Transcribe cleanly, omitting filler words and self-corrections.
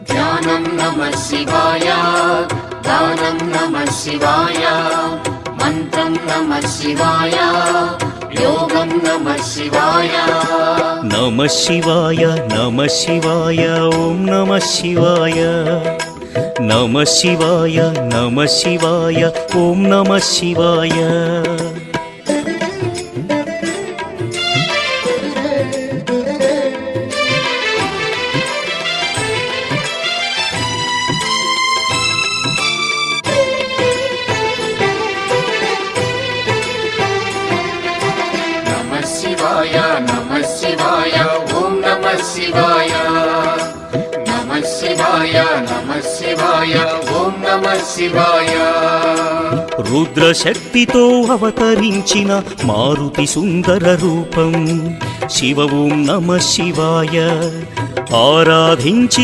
ధ్యానం నమః శివాయ, గానం నమః శివాయ, మంత్రం నమః శివాయ, యోగం నమః శివాయ. నమః శివాయ నమః శివాయ ఓం నమః శివాయ. నమః శివాయ నమః శివాయ ఓం నమః శివాయ. నమః శివాయ నమః శివాయ ఓం నమః శివాయ. నమః శివాయ నమః శివాయ ఓం నమః శివాయ. రుద్రశక్తితో అవతరించిన మారుతి సుందర రూపం శివ ఓం నమః శివాయ. ఆరాధించి